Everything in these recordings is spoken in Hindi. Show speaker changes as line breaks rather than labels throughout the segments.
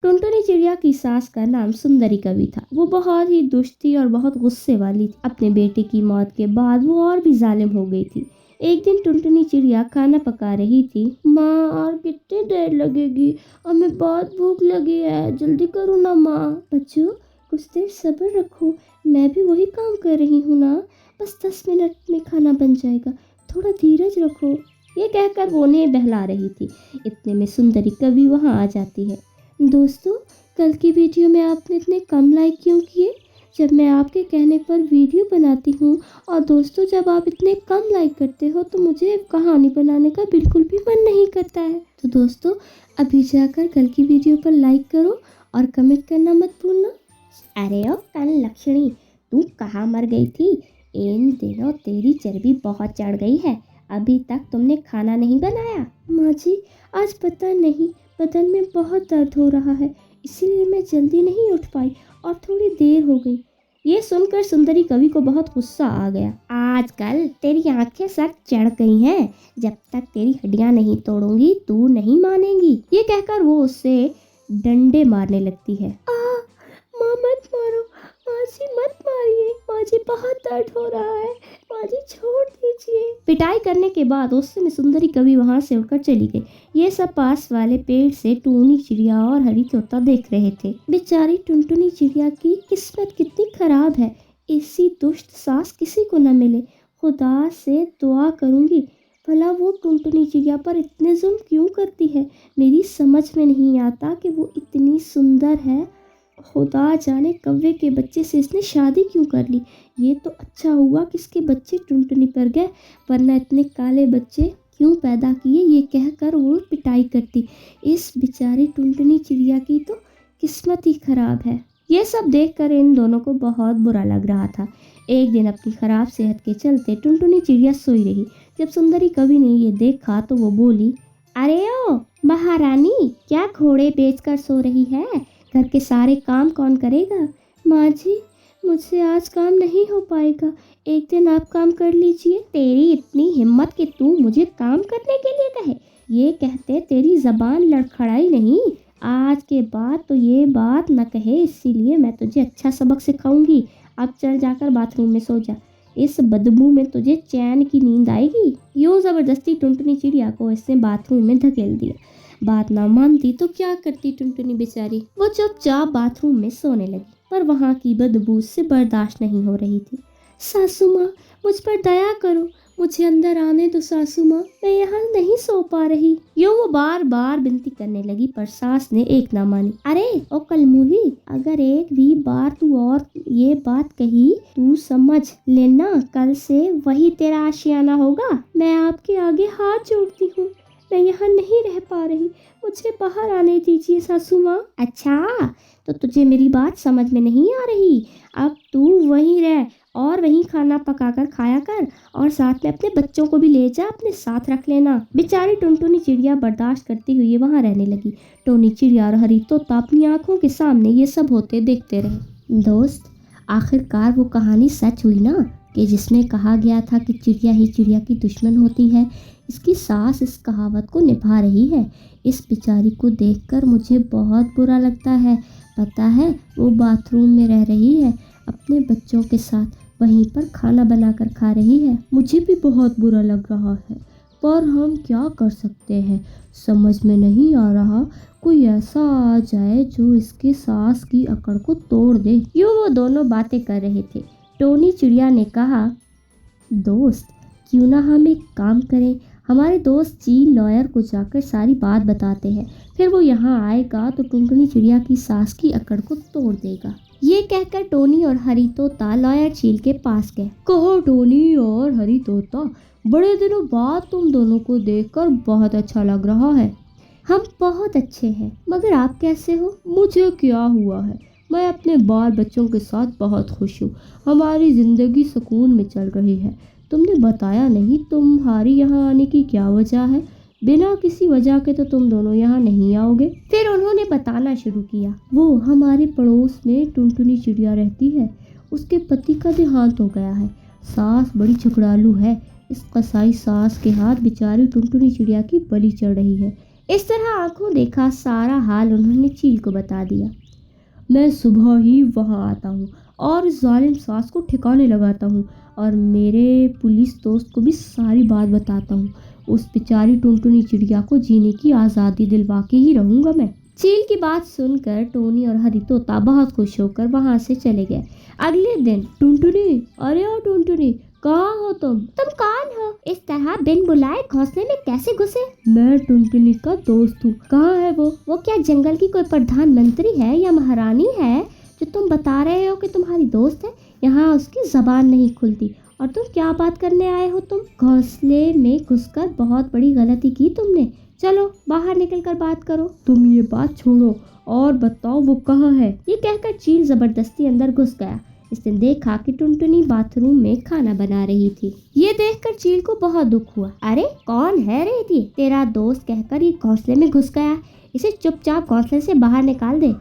टुनटुनी चिड़िया की सास का नाम सुंदरी कवि था। वो बहुत ही दुष्ट थी और बहुत गुस्से वाली थी। अपने बेटे की मौत के बाद वो और भी जालिम हो गई थी। एक दिन टुनटुनी चिड़िया खाना पका रही थी। माँ, और कितनी देर लगेगी? हमें बहुत भूख लगी है, जल्दी करो ना माँ। बच्चों, कुछ देर सब्र रखो, मैं भी वही काम कर रही हूँ ना। बस 10 मिनट में खाना बन जाएगा, थोड़ा धीरज रखो। ये कहकर वो उन्हें बहला रही थी। इतने में सुंदरी कवि वहाँ आ जाती है। दोस्तों, कल की वीडियो में आपने इतने कम लाइक क्यों किए? जब मैं आपके कहने पर वीडियो बनाती हूँ और दोस्तों जब आप इतने कम लाइक करते हो तो मुझे कहानी बनाने का बिल्कुल भी मन नहीं करता है। तो दोस्तों, अभी जाकर कल की वीडियो पर लाइक करो और कमेंट करना मत भूलना। अरे ओ कल लक्ष्मी, तू कहाँ मर गई थी? इन दिनों तेरी चर्बी बहुत चढ़ गई है। अभी तक तुमने खाना नहीं बनाया? माँ जी, आज पता नहीं, बदन में बहुत दर्द हो रहा है, इसीलिए मैं जल्दी नहीं उठ पाई और थोड़ी देर हो गई। ये सुनकर सुंदरी कवि को बहुत गुस्सा आ गया। आजकल तेरी आंखें सख्त चढ़ गई हैं। जब तक तेरी हड्डियां नहीं तोड़ूंगी तू नहीं मानेगी। ये कहकर वो उससे डंडे मारने लगती है। माँ मत मारो, माँ जी मत मारिए, माँ जी बहुत दर्द हो रहा है, माँ जी छोड़ दीजिए। पिटाई करने के बाद उस समय सुंदरी कवि वहां से उठकर चली गई। ये सब पास वाले पेड़ से टूनी चिड़िया और हरी तोता देख रहे थे। बेचारी टुनटुनी चिड़िया की किस्मत कितनी खराब है, ऐसी दुष्ट सास किसी को न मिले। खुदा से दुआ करूंगी, भला वो टुनटुनी चिड़िया पर इतने जुल्म क्यों करती है। मेरी समझ में नहीं आता कि वो इतनी सुंदर है। खुदा जाने कौवे के बच्चे से इसने शादी क्यों कर ली। ये तो अच्छा हुआ कि इसके बच्चे टुनटुनी पर गए, वरना इतने काले बच्चे क्यों पैदा किए। ये कहकर वो पिटाई करती। इस बेचारी टुनटुनी चिड़िया की तो किस्मत ही खराब है। ये सब देखकर इन दोनों को बहुत बुरा लग रहा था। एक दिन अपनी खराब सेहत के चलते टुनटुनी चिड़िया सोई रही। जब सुंदरी कवि ने ये देखा तो वो बोली, अरे ओ महारानी, क्या घोड़े बेचकर सो रही है? घर के सारे काम कौन करेगा? माँ जी, मुझसे आज काम नहीं हो पाएगा, एक दिन आप काम कर लीजिए। तेरी इतनी हिम्मत कि तू मुझे काम करने के लिए कहे? ये कहते तेरी जबान लड़खड़ाई नहीं। आज के बाद तो ये बात न कहे, इसीलिए मैं तुझे अच्छा सबक सिखाऊंगी। अब चल जाकर बाथरूम में सो जा, इस बदबू में तुझे चैन की नींद आएगी। यूं जबरदस्ती टुनटुनी चिड़िया को इसने बाथरूम में धकेल दिया। बात ना मानती तो क्या करती टुनटुनी बेचारी। वो चुपचाप बाथरूम में सोने लगी, पर वहाँ की बदबू से बर्दाश्त नहीं हो रही थी। सासू माँ, मुझ पर दया करो, मुझे अंदर आने दो सासू माँ, मैं यहाँ नहीं सो पा रही। यूं वो बार बार विनती करने लगी, पर सास ने एक ना मानी। अरे ओ कलमुही, अगर एक भी बार तू और ये बात कही, तू समझ लेना कल से वही तेरा आशियाना होगा। मैं आपके आगे हाथ जोड़ती हूँ, मैं यहाँ नहीं रह पा रही, मुझे बाहर आने दीजिए सासू माँ। अच्छा, तो तुझे मेरी बात समझ में नहीं आ रही? अब तू वहीं रह और वहीं खाना पकाकर खाया कर, और साथ में अपने बच्चों को भी ले जा, अपने साथ रख लेना। बेचारी टुनटुनी चिड़िया बर्दाश्त करती हुई वहाँ रहने लगी। टोनी चिड़िया और हरी तोता अपनी आंखों के सामने ये सब होते देखते रहे। दोस्त, आखिरकार वो कहानी सच हुई ना, कि जिसमें कहा गया था कि चिड़िया ही चिड़िया की दुश्मन होती है। इसकी सास इस कहावत को निभा रही है। इस बेचारी को देखकर मुझे बहुत बुरा लगता है। पता है, वो बाथरूम में रह रही है, अपने बच्चों के साथ वहीं पर खाना बनाकर खा रही है। मुझे भी बहुत बुरा लग रहा है, पर हम क्या कर सकते हैं। समझ में नहीं आ रहा, कोई ऐसा आ जाए जो इसके सास की अकड़ को तोड़ दे। यूं वो दोनों बातें कर रहे थे। टोनी चिड़िया ने कहा, दोस्त, क्यों ना हम एक काम करें, हमारे दोस्त जी लॉयर को जाकर सारी बात बताते हैं, फिर वो यहाँ आएगा तो टुनटुनी चिड़िया की सास की अकड़ को तोड़ देगा। ये कहकर टोनी और हरी तोता लॉयर चील के पास गए। कहो टोनी और हरी तोता, बड़े दिनों बाद तुम दोनों को देखकर बहुत अच्छा लग रहा है। हम बहुत अच्छे हैं, मगर आप कैसे हो? मुझे क्या हुआ है, मैं अपने बाल बच्चों के साथ बहुत खुश हूँ। हमारी जिंदगी सुकून में चल रही है। तुमने बताया नहीं तुम्हारी यहाँ आने की क्या वजह है। बिना किसी वजह के तो तुम दोनों यहाँ नहीं आओगे। फिर उन्होंने बताना शुरू किया। वो हमारे पड़ोस में टुनटुनी चिड़िया रहती है, उसके पति का देहांत हो गया है। सास बड़ी झगड़ालू है। इस कसाई सास के हाथ बेचारी टुनटुनी चिड़िया की बलि चढ़ रही है। इस तरह आंखों देखा सारा हाल उन्होंने चील को बता दिया। मैं सुबह ही वहां आता हूँ और उस जालिम सास को ठिकाने लगाता हूँ और मेरे पुलिस दोस्त को भी सारी बात बताता हूँ। उस बेचारी टुनटुनी चिड़िया को जीने की आज़ादी दिलवा के ही रहूंगा मैं। चील की बात सुनकर टोनी और हरी तोता बहुत खुश होकर वहां से चले गए। अगले दिन टुनटुनी, अरे ओ टुनटुनी, कहाँ हो तुम कौन हो? इस तरह बिन बुलाए घोंसले में कैसे घुसे? मैं टुनटुनी का दोस्त हूँ। कहाँ है वो क्या जंगल की कोई प्रधानमंत्री है या महारानी है जो तुम बता रहे हो कि तुम्हारी दोस्त है? यहाँ उसकी जबान नहीं खुलती। और तुम क्या बात करने आए हो? तुम घोंसले में घुसकर बहुत बड़ी गलती की तुमने। चलो बाहर निकल कर बात करो। तुम ये बात छोड़ो और बताओ वो कहाँ है? ये कहकर चील जबरदस्ती अंदर घुस गया। इसने देखा कि टुनटुनी बाथरूम में खाना बना रही थी। ये देखकर चील को बहुत दुख हुआ। अरे कौन है रे ये? तेरा दोस्त कहकर ये घोंसले में घुस गया। इसे चुपचाप घोंसले से बाहर निकाल दे।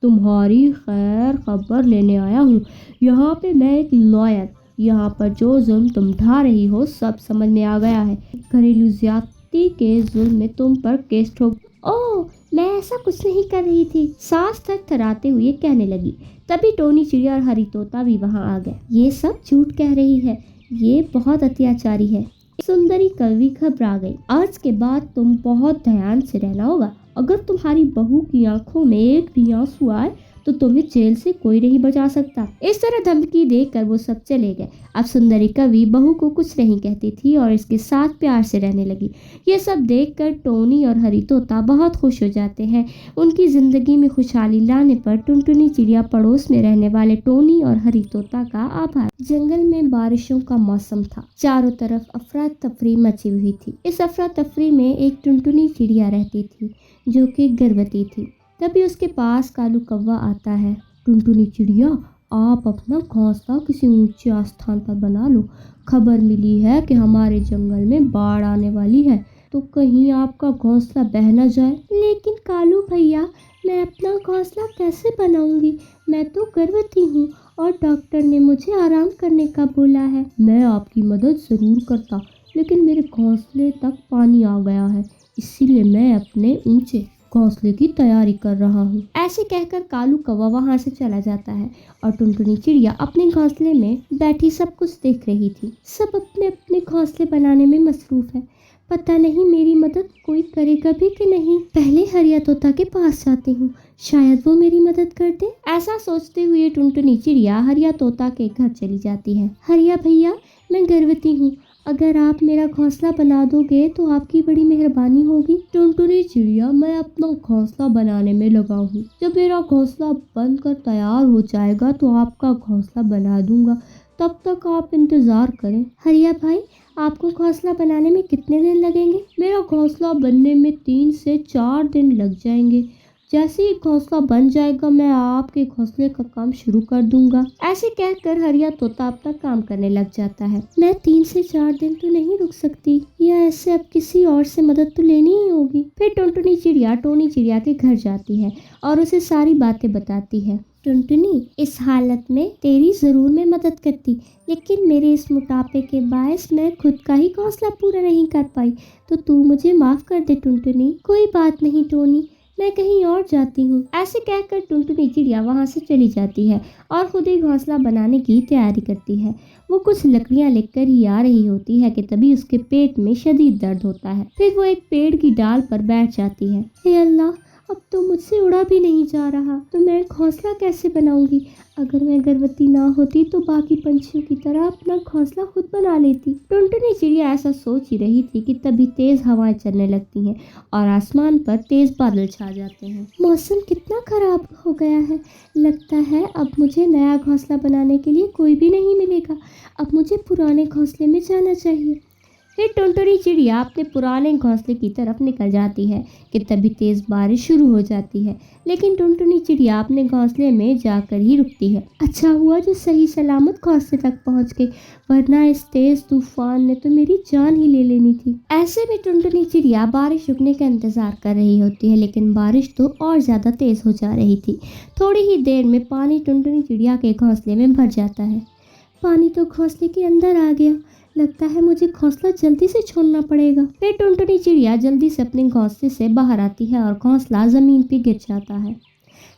तुम्हारी खैर खबर लेने आया हूँ। यहाँ पे मैं एक लॉयर। यहाँ पर जो जुल्म तुम ढा रही हो सब समझ में आ गया है। घरेलू ज्यादती के जुल्म में तुम पर केस ठोक। ओह, मैं ऐसा कुछ नहीं कर रही थी, सास थरथराते हुए कहने लगी। तभी टोनी चिड़िया और हरी तोता भी वहां आ गए। ये सब झूठ कह रही है, ये बहुत अत्याचारी है। सुंदरी कवि घबरा गई। आज के बाद तुम बहुत ध्यान से रहना होगा। अगर तुम्हारी बहू की आंखों में एक भी आंसू आए तो तुम्हें जेल से कोई नहीं बचा सकता। इस तरह धमकी देकर वो सब चले गए। अब सुंदरी कवि बहू को कुछ नहीं कहती थी और इसके साथ प्यार से रहने लगी। ये सब देखकर टोनी और हरी तोता बहुत खुश हो जाते हैं। उनकी जिंदगी में खुशहाली लाने पर टुनटुनी चिड़िया पड़ोस में रहने वाले टोनी और हरी तोता का आभार। जंगल में बारिशों का मौसम था। चारों तरफ अफरा तफरी मची हुई थी। इस अफरा तफरी में एक टुनटुनी चिड़िया रहती थी जो कि गर्भवती थी। तभी उसके पास कालू कौवा आता है। टुनटुनी चिड़िया, आप अपना घोंसला किसी ऊंचे स्थान पर बना लो। खबर मिली है कि हमारे जंगल में बाढ़ आने वाली है, तो कहीं आपका घोंसला बह न जाए। लेकिन कालू भैया, मैं अपना घोंसला कैसे बनाऊंगी? मैं तो गर्भवती हूँ और डॉक्टर ने मुझे आराम करने का बोला है। मैं आपकी मदद जरूर करता, लेकिन मेरे घोंसले तक पानी आ गया है, इसीलिए मैं अपने ऊंचे घोंसले की तैयारी कर रहा हूँ। ऐसे कहकर कालू कौवा वहाँ से चला जाता है और टुनटुनी चिड़िया अपने घोंसले में बैठी सब कुछ देख रही थी। सब अपने अपने घोंसले बनाने में मसरूफ है। पता नहीं मेरी मदद कोई करेगा भी कि नहीं। पहले हरिया तोता के पास जाती हूँ, शायद वो मेरी मदद कर दे। ऐसा सोचते हुए टुनटुनी चिड़िया हरिया तोता के घर चली जाती है। हरिया भैया, मैं गर्भवती हूँ, अगर आप मेरा घोंसला बना दोगे तो आपकी बड़ी मेहरबानी होगी। टुनटुनी चिड़िया, मैं अपना घोंसला बनाने में लगा हूँ। जब मेरा घोंसला बनकर तैयार हो जाएगा तो आपका घोंसला बना दूंगा, तब तक आप इंतजार करें। हरिया भाई, आपको घोंसला बनाने में कितने दिन लगेंगे? मेरा घोंसला बनने में 3 से 4 दिन लग जाएंगे। जैसे ही घोंसला बन जाएगा मैं आपके घोंसले का काम शुरू कर दूंगा। ऐसे कहकर हरिया तोता अपना काम करने लग जाता है। मैं 3 से 4 दिन तो नहीं रुक सकती, या ऐसे अब किसी और से मदद तो लेनी ही होगी। फिर टुनटुनी चिड़िया टोनी चिड़िया के घर जाती है और उसे सारी बातें बताती है। टुनटुनी, इस हालत में तेरी जरूर मैं मदद करती, लेकिन मेरे इस मोटापे के बायस मैं खुद का ही घोंसला पूरा नहीं कर पाई, तो तू मुझे माफ कर दे टुनटुनी। कोई बात नहीं टोनी, मैं कहीं और जाती हूँ। ऐसे कहकर टुनटुनी चिड़िया वहाँ से चली जाती है और खुद ही घोंसला बनाने की तैयारी करती है। वो कुछ लकड़ियाँ लेकर ही आ रही होती है कि तभी उसके पेट में शदीद दर्द होता है। फिर वो एक पेड़ की डाल पर बैठ जाती है। हे अल्लाह, अब तो मुझसे उड़ा भी नहीं जा रहा, तो मैं घोंसला कैसे बनाऊंगी? अगर मैं गर्भवती ना होती तो बाकी पंछियों की तरह अपना घोंसला खुद बना लेती। टुनटुनी चिड़िया ऐसा सोच ही रही थी कि तभी तेज हवाएं चलने लगती हैं और आसमान पर तेज बादल छा जाते हैं। मौसम कितना खराब हो गया है, लगता है अब मुझे नया घोंसला बनाने के लिए कोई भी नहीं मिलेगा। अब मुझे पुराने घोंसले में जाना चाहिए। फिर टुनटुनी चिड़िया अपने पुराने घोंसले की तरफ निकल जाती है कि तभी तेज बारिश शुरू हो जाती है, लेकिन टुनटुनी चिड़िया अपने घोंसले में जाकर ही रुकती है। अच्छा हुआ जो सही सलामत घोंसले तक पहुंच गई, वरना इस तेज तूफान ने तो मेरी जान ही ले लेनी थी। ऐसे में टुनटुनी चिड़िया बारिश रुकने का इंतजार कर रही होती है, लेकिन बारिश तो और ज्यादा तेज हो जा रही थी। थोड़ी ही देर में पानी टुनटुनी चिड़िया के घोंसले में भर जाता है। पानी तो घोंसले के अंदर आ गया, लगता है मुझे घोंसला जल्दी से छोड़ना पड़ेगा। फिर टुनटुनी चिड़िया जल्दी से अपने घोंसले से बाहर आती है और घोंसला जमीन पे गिर जाता है।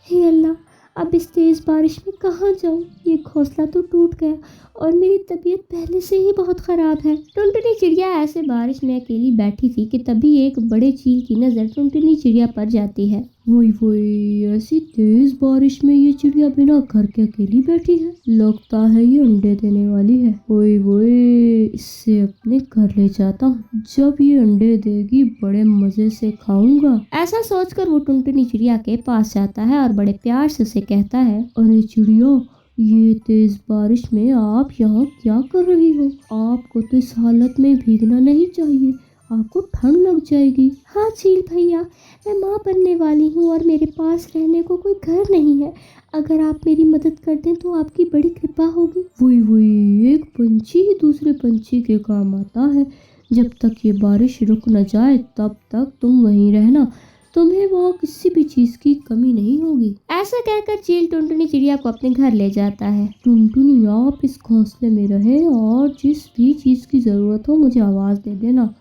हे अल्लाह, अब इस तेज़ बारिश में कहाँ जाऊँ? ये घोंसला तो टूट गया और मेरी तबीयत पहले से ही बहुत ख़राब है। टुनटुनी चिड़िया ऐसे बारिश में अकेली बैठी थी कि तभी एक बड़े चील की नज़र टुनटुनी चिड़िया पर जाती है। वही वही, ऐसी तेज बारिश में ये चिड़िया बिना घर के अकेली बैठी है। लगता है ये अंडे देने वाली है। वही वही, इससे अपने घर ले जाता हूँ। जब ये अंडे देगी बड़े मजे से खाऊंगा। ऐसा सोचकर वो टुनटुनी चिड़िया के पास जाता है और बड़े प्यार से उसे कहता है, अरे चिड़िया, ये तेज बारिश में आप यहाँ क्या कर रही हो? आपको तो इस हालत में भीगना नहीं चाहिए, आपको ठंड लग जाएगी। हाँ चील भैया, मैं माँ बनने वाली हूँ और मेरे पास रहने को कोई घर नहीं है। अगर आप मेरी मदद कर दें तो आपकी बड़ी कृपा होगी। वही वही, एक पंछी ही दूसरे पंछी के काम आता है। जब तक ये बारिश रुक न जाए तब तक तुम वहीं रहना, तुम्हें वहाँ किसी भी चीज की कमी नहीं होगी। ऐसा कहकर चील टुनटुनी चिड़िया को अपने घर ले जाता है। टुनटुनी, आप इस घोंसले में रहे और जिस भी चीज की जरूरत हो मुझे आवाज दे देना,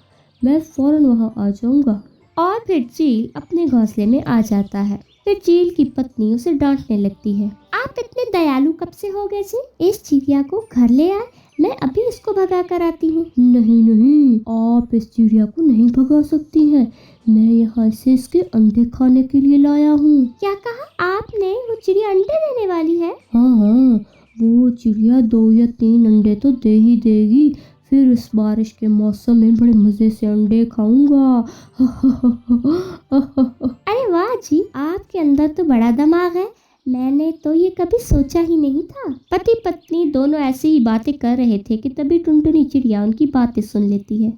मैं फौरन वहाँ आ जाऊंगा। और फिर चील अपने घोंसले में आ जाता है। फिर चील की पत्नी उसे डांटने लगती है। आप इतने दयालु कब से हो गए जी? इस चिड़िया को घर ले आए, मैं अभी इसको भगा कर आती हूँ। नहीं नहीं, आप इस चिड़िया को नहीं भगा सकती हैं। मैं यहाँ से इसके अंडे खाने के लिए लाया हूँ। क्या कहा आपने? वो चिड़िया अंडे देने वाली है? हाँ हाँ, वो चिड़िया 2 या 3 अंडे तो दे ही देगी। फिर इस बारिश के मौसम में बड़े मजे से अंडे खाऊंगा। अरे वाह जी, आपके अंदर तो बड़ा दिमाग है। मैंने तो ये कभी सोचा ही नहीं था। पति पत्नी दोनों ऐसी ही बातें कर रहे थे कि तभी टुनटुनी चिड़िया उनकी बातें सुन लेती है।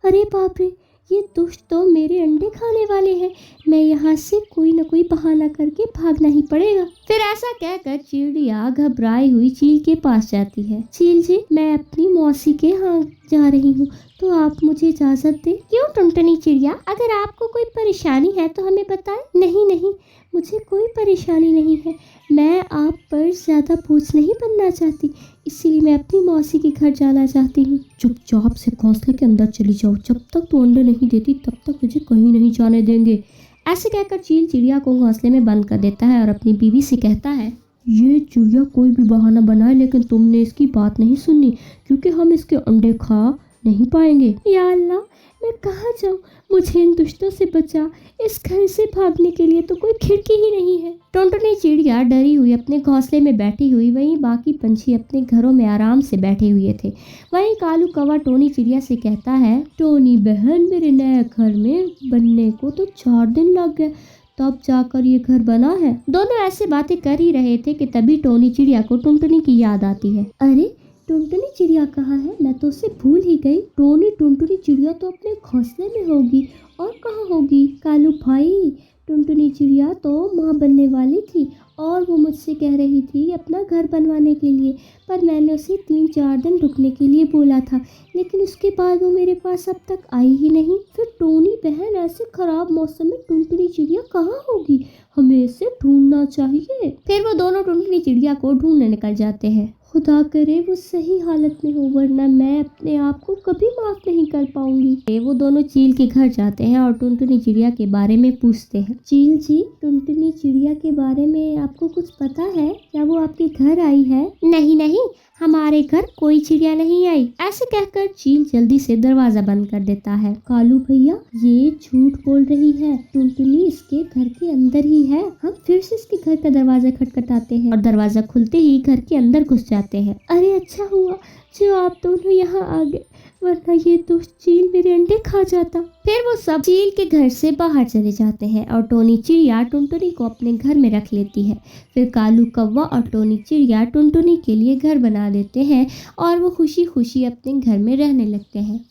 अरे बाप रे, ये दुष्ट तो मेरे अंडे खाने वाले हैं। मैं यहाँ से कोई न कोई बहाना करके भागना ही पड़ेगा। फिर ऐसा कहकर चिड़िया घबराई हुई चील के पास जाती है। चील जी, मैं अपनी मौसी के यहाँ जा रही हूँ, तो आप मुझे इजाजत दें। क्यों टुनटुनी चिड़िया, अगर आपको कोई परेशानी है तो हमें बताएं। नहीं नहीं, मुझे कोई परेशानी नहीं है। मैं आप पर ज़्यादा बोझ नहीं बनना चाहती, इसीलिए मैं अपनी मौसी के घर जाना चाहती हूँ। चुपचाप से घोंसले के अंदर चली जाओ। जब तक तू अंडे नहीं देती तब तक तुझे कहीं नहीं जाने देंगे। ऐसे कहकर चील चिड़िया को घोंसले में बंद कर देता है और अपनी बीवी से कहता है, ये चिड़िया कोई भी बहाना बनाए लेकिन तुमने इसकी बात नहीं सुननी, क्योंकि हम इसके अंडे खा नहीं पाएंगे। या अल्लाह, मैं कहाँ जाऊँ? मुझे इन दुष्टों से बचा। इस घर से भागने के लिए तो कोई खिड़की ही नहीं है। टुनटुनी चिड़िया डरी हुई अपने घोंसले में बैठी हुई, वहीं बाकी पंछी अपने घरों में आराम से बैठे हुए थे। वहीं कालू कौवा टोनी चिड़िया से कहता है, टोनी बहन, मेरे नए घर में बनने को तो 4 दिन लग गए, तब जाकर ये घर बना है। दोनों ऐसे बातें कर ही रहे थे कि तभी टोनी चिड़िया को टुनटुनी की याद आती है। अरे टुनटुनी चिड़िया कहाँ है? मैं तो उसे भूल ही गई। टुनटुनी चिड़िया तो अपने घोंसले में होगी, और कहाँ होगी? कालू भाई, टुनटुनी चिड़िया तो माँ बनने वाली थी और वो मुझसे कह रही थी अपना घर बनवाने के लिए, पर मैंने उसे 3-4 दिन रुकने के लिए बोला था, लेकिन उसके बाद वो मेरे पास अब तक आई ही नहीं। फिर टोनी बहन, ऐसे खराब मौसम में टुनटुनी चिड़िया कहाँ होगी? हमें इसे ढूंढना चाहिए। फिर वो दोनों टुनटुनी चिड़िया को ढूंढने निकल जाते हैं। खुदा करे वो सही हालत में हो, वरना मैं अपने आप को कभी माफ नहीं कर पाऊंगी। वो दोनों चील के घर जाते हैं और टुनटुनी चिड़िया के बारे में पूछते हैं। चील जी, टुनटुनी चिड़िया के बारे में आपको कुछ पता है? क्या वो आपके घर आई है? नहीं नहीं, हमारे घर कोई चिड़िया नहीं आई। ऐसे कहकर चील जल्दी से दरवाजा बंद कर देता है। कालू भैया, ये झूठ बोल रही है। टुनटुनी इसके घर के अंदर ही है। हम फिर से इसके घर का दरवाजा खटखटाते हैं और दरवाजा खुलते ही घर के अंदर घुस जाते हैं। अरे अच्छा हुआ जो आप दोनों यहाँ आ गए, वरना ये तो चील मेरे अंडे खा जाता। फिर वो सब चील के घर से बाहर चले जाते हैं और टोनी चिड़िया टुनटुनी को अपने घर में रख लेती है। फिर कालू कौवा और टोनी चिड़िया टुनटुनी के लिए घर बना देते हैं और वो खुशी खुशी अपने घर में रहने लगते हैं।